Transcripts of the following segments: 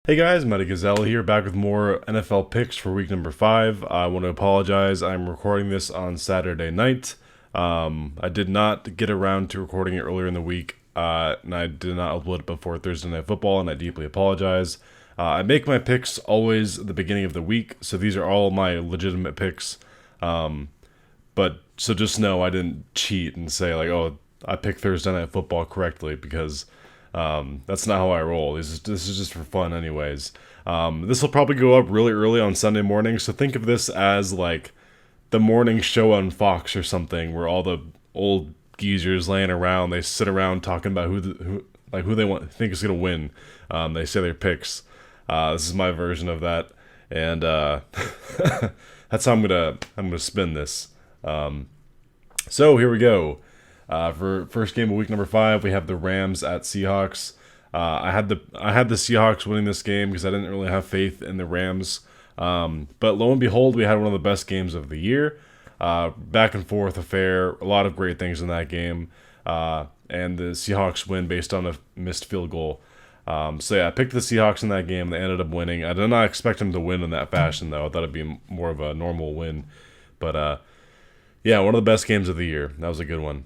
Hey guys, Meta Gazelle here, back with more NFL picks for week number 5. I want to apologize. I'm recording this on Saturday night. I did not get around to recording it earlier in the week, and I did not upload it before Thursday Night Football, and I deeply apologize. I make my picks always at the beginning of the week, so these are all my legitimate picks. But so just know I didn't cheat and say like, oh, I picked Thursday Night Football correctly because that's not how I roll. This is just for fun, anyways. This will probably go up really early on Sunday morning, so think of this as like the morning show on Fox or something, where all the old geezers laying around, they sit around talking about who they think is gonna win. They say their picks. This is my version of that, and that's how I'm gonna spin this. So here we go. For first game of week number 5, we have the Rams at Seahawks. I had the Seahawks winning this game because I didn't really have faith in the Rams. But lo and behold, we had one of the best games of the year. Back and forth affair, a lot of great things in that game. And the Seahawks win based on a missed field goal. So yeah, I picked the Seahawks in that game. They ended up winning. I did not expect them to win in that fashion, though. I thought it'd be more of a normal win. But yeah, one of the best games of the year. That was a good one.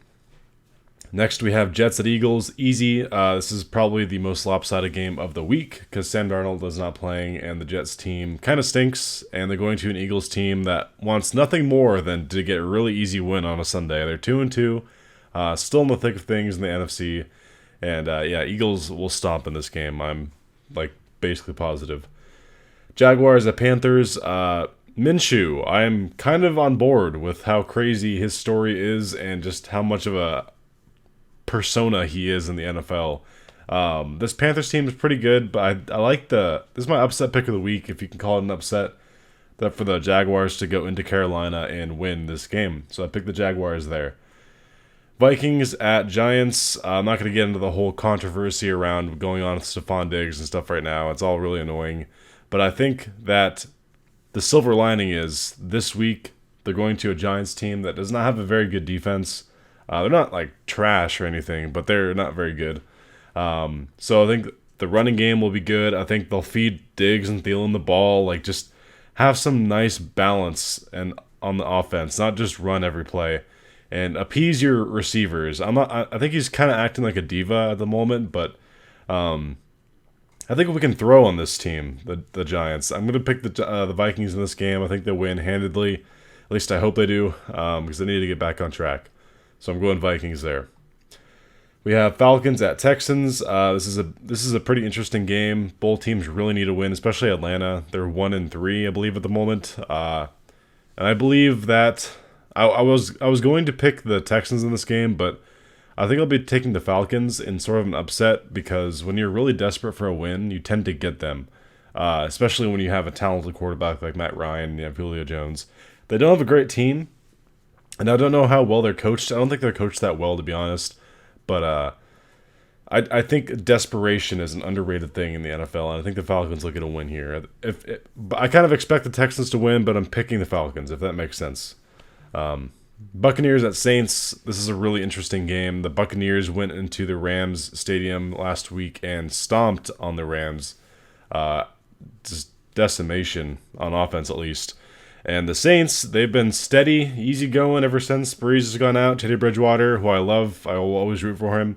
Next, we have Jets at Eagles. Easy. This is probably the most lopsided game of the week because Sam Darnold is not playing and the Jets team kind of stinks. And they're going to an Eagles team that wants nothing more than to get a really easy win on a Sunday. They're 2-2, still in the thick of things in the NFC. And yeah, Eagles will stomp in this game. I'm like basically positive. Jaguars at Panthers. Minshew. I am kind of on board with how crazy his story is and just how much of a persona he is in the NFL. This Panthers team is pretty good, but I like this is my upset pick of the week, if you can call it an upset, that for the Jaguars to go into Carolina and win this game. So I picked the Jaguars there. Vikings at Giants. I'm not going to get into the whole controversy around going on with Stephon Diggs and stuff right now. It's all really annoying. But I think that the silver lining is this week they're going to a Giants team that does not have a very good defense. They're not like trash or anything, but they're not very good. So I think the running game will be good. I think they'll feed Diggs and Thielen the ball, like just have some nice balance and on the offense, not just run every play, and appease your receivers. I think he's kind of acting like a diva at the moment, but I think we can throw on this team, the Giants. I'm gonna pick the Vikings in this game. I think they'll win handedly. At least I hope they do, because they need to get back on track. So I'm going Vikings there. We have Falcons at Texans. This is a pretty interesting game. Both teams really need to win, especially Atlanta. They're 1-3, I believe, at the moment. And I believe that I was going to pick the Texans in this game, but I think I'll be taking the Falcons in sort of an upset because when you're really desperate for a win, you tend to get them. Especially when you have a talented quarterback like Matt Ryan and you have Julio Jones. They don't have a great team. And I don't know how well they're coached. I don't think they're coached that well, to be honest. But I think desperation is an underrated thing in the NFL, and I think the Falcons will get a win here. I kind of expect the Texans to win, but I'm picking the Falcons, if that makes sense. Buccaneers at Saints. This is a really interesting game. The Buccaneers went into the Rams stadium last week and stomped on the Rams. Just decimation on offense, at least. And the Saints, they've been steady, easy going ever since Breeze has gone out. Teddy Bridgewater, who I love, I will always root for him.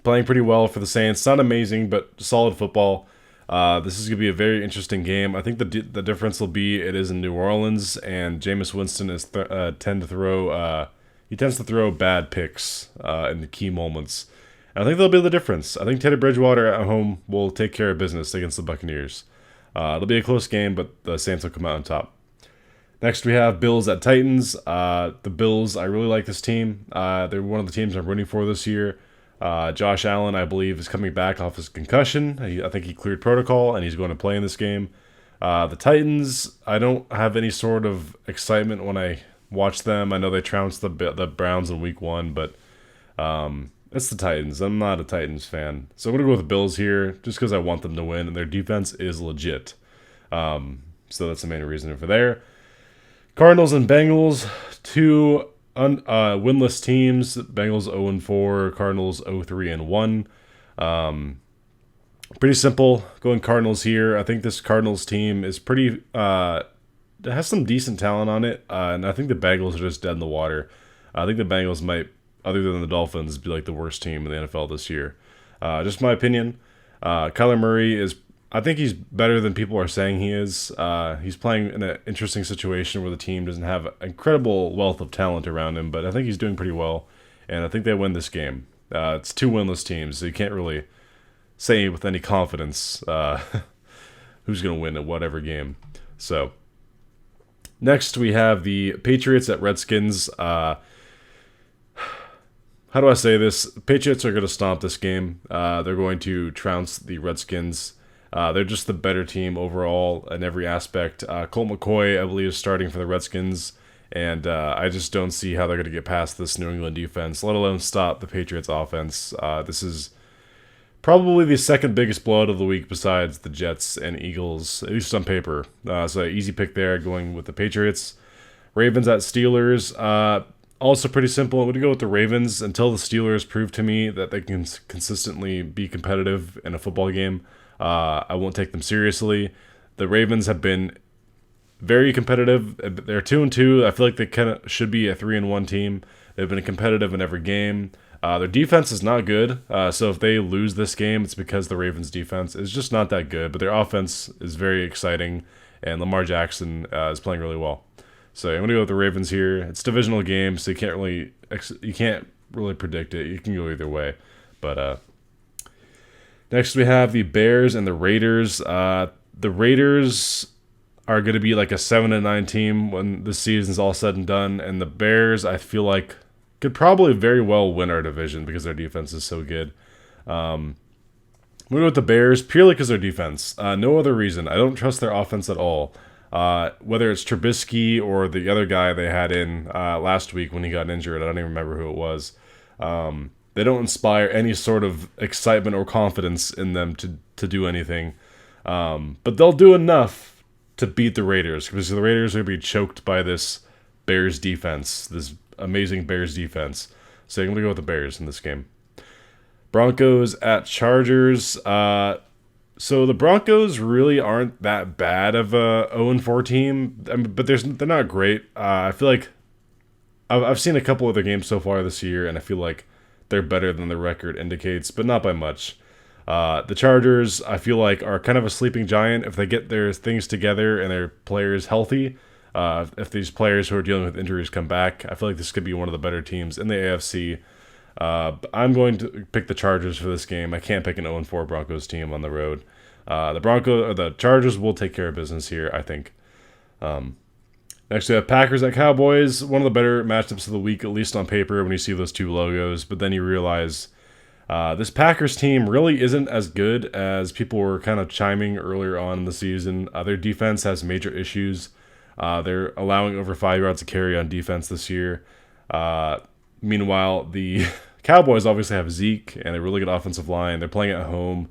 Playing pretty well for the Saints. Not amazing, but solid football. This is going to be a very interesting game. I think the difference will be it is in New Orleans, and Jameis Winston tends to throw bad picks in the key moments. And I think that'll be the difference. I think Teddy Bridgewater at home will take care of business against the Buccaneers. It'll be a close game, but the Saints will come out on top. Next, we have Bills at Titans. The Bills, I really like this team. They're one of the teams I'm rooting for this year. Josh Allen, I believe, is coming back off his concussion. I think he cleared protocol, and he's going to play in this game. The Titans, I don't have any sort of excitement when I watch them. I know they trounced the Browns in week 1, but it's the Titans. I'm not a Titans fan. So I'm going to go with the Bills here just because I want them to win, and their defense is legit. So that's the main reason for there. Cardinals and Bengals, two winless teams. Bengals 0-4, Cardinals 0-3-1. Pretty simple. Going Cardinals here. I think this Cardinals team is pretty. It has some decent talent on it, and I think the Bengals are just dead in the water. I think the Bengals might, other than the Dolphins, be like the worst team in the NFL this year. Just my opinion. Kyler Murray is. I think he's better than people are saying he is. He's playing in an interesting situation where the team doesn't have an incredible wealth of talent around him, but I think he's doing pretty well, and I think they win this game. It's two winless teams, so you can't really say with any confidence who's going to win at whatever game. So next we have the Patriots at Redskins. How do I say this? Patriots are going to stomp this game. They're going to trounce the Redskins. They're just the better team overall in every aspect. Colt McCoy, I believe, is starting for the Redskins, and I just don't see how they're going to get past this New England defense, let alone stop the Patriots offense. This is probably the second biggest blowout of the week besides the Jets and Eagles, at least on paper. So easy pick there, going with the Patriots. Ravens at Steelers. Also pretty simple. I'm going to go with the Ravens until the Steelers prove to me that they can consistently be competitive in a football game. I won't take them seriously. The Ravens have been very competitive. They're 2-2. I feel like they kind of should be a 3-1 team. They've been competitive in every game. Their defense is not good. So if they lose this game, it's because the Ravens' defense is just not that good. But their offense is very exciting, and Lamar Jackson is playing really well. So I'm gonna go with the Ravens here. It's a divisional game, so you can't really predict it. You can go either way. But next we have the Bears and the Raiders. The Raiders are going to be like a 7-9 team when the season's all said and done, and the Bears, I feel like, could probably very well win our division because their defense is so good. I'm going to go with the Bears purely because their defense. No other reason. I don't trust their offense at all. Whether it's Trubisky or the other guy they had in last week when he got injured, I don't even remember who it was. They don't inspire any sort of excitement or confidence in them to do anything. But they'll do enough to beat the Raiders, because the Raiders are going to be choked by this Bears defense, this amazing Bears defense. So I'm going to go with the Bears in this game. Broncos at Chargers. So the Broncos really aren't that bad of a 0-4 team, but they're not great. I feel like I've seen a couple of their games so far this year, and I feel like they're better than the record indicates, but not by much. The Chargers, I feel like, are kind of a sleeping giant if they get their things together and their players healthy. If these players who are dealing with injuries come back, I feel like this could be one of the better teams in the AFC. I'm going to pick the Chargers for this game. I can't pick an 0-4 Broncos team on the road. The Chargers will take care of business here, I think. Next, we have Packers at Cowboys. One of the better matchups of the week, at least on paper, when you see those two logos. But then you realize this Packers team really isn't as good as people were kind of chiming earlier on in the season. Their defense has major issues. They're allowing over 5 yards to carry on defense this year. Meanwhile, the Cowboys obviously have Zeke and a really good offensive line. They're playing at home.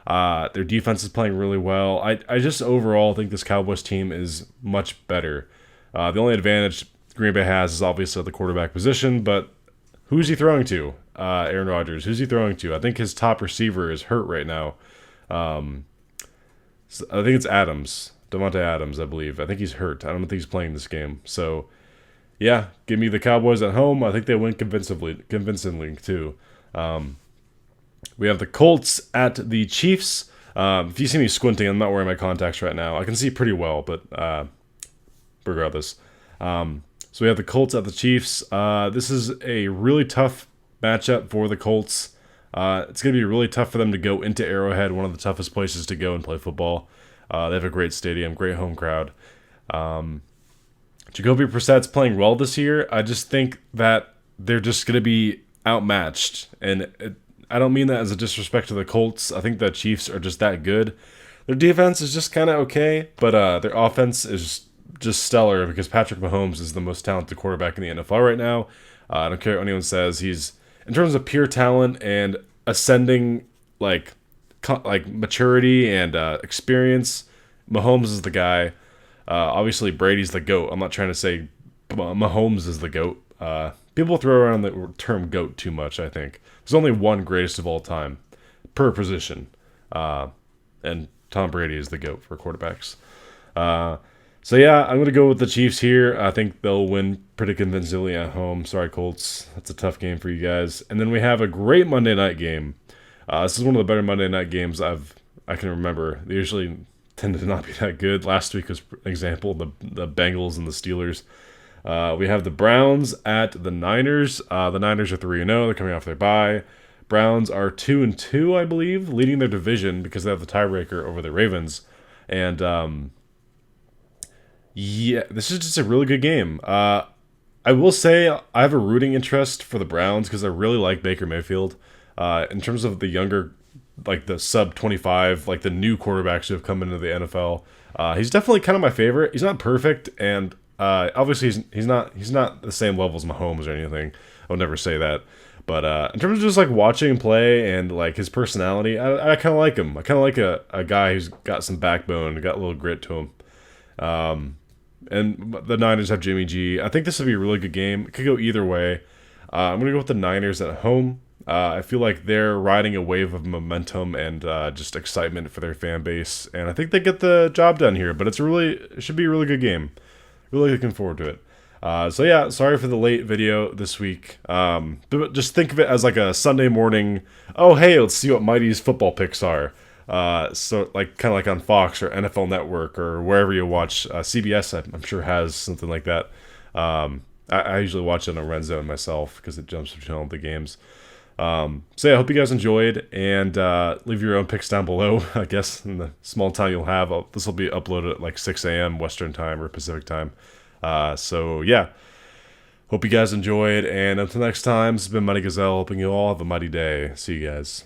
Their defense is playing really well. I just overall think this Cowboys team is much better. The only advantage Green Bay has is obviously at the quarterback position, but who's he throwing to? Aaron Rodgers. Who's he throwing to? I think his top receiver is hurt right now. So I think it's Adams. Davante Adams, I believe. I think he's hurt. I don't think he's playing this game. So, yeah, give me the Cowboys at home. I think they win convincingly too. We have the Colts at the Chiefs. If you see me squinting, I'm not wearing my contacts right now. I can see pretty well, but regardless. So we have the Colts at the Chiefs. This is a really tough matchup for the Colts. It's going to be really tough for them to go into Arrowhead, one of the toughest places to go and play football. They have a great stadium, great home crowd. Jacoby Brissett's playing well this year. I just think that they're just going to be outmatched. And I don't mean that as a disrespect to the Colts. I think the Chiefs are just that good. Their defense is just kind of okay, but their offense is just stellar because Patrick Mahomes is the most talented quarterback in the NFL right now. I don't care what anyone says. He's, in terms of pure talent and ascending like maturity and experience, Mahomes is the guy. Obviously, Brady's the GOAT. I'm not trying to say Mahomes is the GOAT. People throw around the term GOAT too much, I think. There's only one greatest of all time per position. And Tom Brady is the GOAT for quarterbacks. So yeah, I'm going to go with the Chiefs here. I think they'll win pretty convincingly at home. Sorry, Colts. That's a tough game for you guys. And then we have a great Monday night game. This is one of the better Monday night games I can remember. They usually tend to not be that good. Last week was an example, the Bengals and the Steelers. We have the Browns at the Niners. The Niners are 3-0. They're coming off their bye. Browns are 2-2, I believe, leading their division because they have the tiebreaker over the Ravens. And yeah, this is just a really good game. I will say I have a rooting interest for the Browns because I really like Baker Mayfield. In terms of the younger, like the sub 25, like the new quarterbacks who have come into the NFL, he's definitely kind of my favorite. He's not perfect, and obviously he's not the same level as Mahomes or anything. I would never say that. But in terms of just like watching him play and like his personality, I kind of like him. I kind of like a guy who's got some backbone, got a little grit to him. And the Niners have Jimmy G. I think this would be a really good game. It could go either way. I'm going to go with the Niners at home. I feel like they're riding a wave of momentum and just excitement for their fan base. And I think they get the job done here. But it should be a really good game. Really looking forward to it. So yeah, sorry for the late video this week. But just think of it as like a Sunday morning, oh hey, let's see what Mighty's football picks are. So like kind of like on Fox or NFL Network or wherever you watch. CBS I'm sure has something like that. I usually watch it on Red Zone myself because it jumps between all the games. So yeah, I hope you guys enjoyed, and leave your own picks down below. I guess in the small time you'll have, this will be uploaded at like 6 a.m. Western time or Pacific time. So yeah, hope you guys enjoyed, and until next time, this has been Mighty Gazelle, hoping you all have a mighty day. See you guys.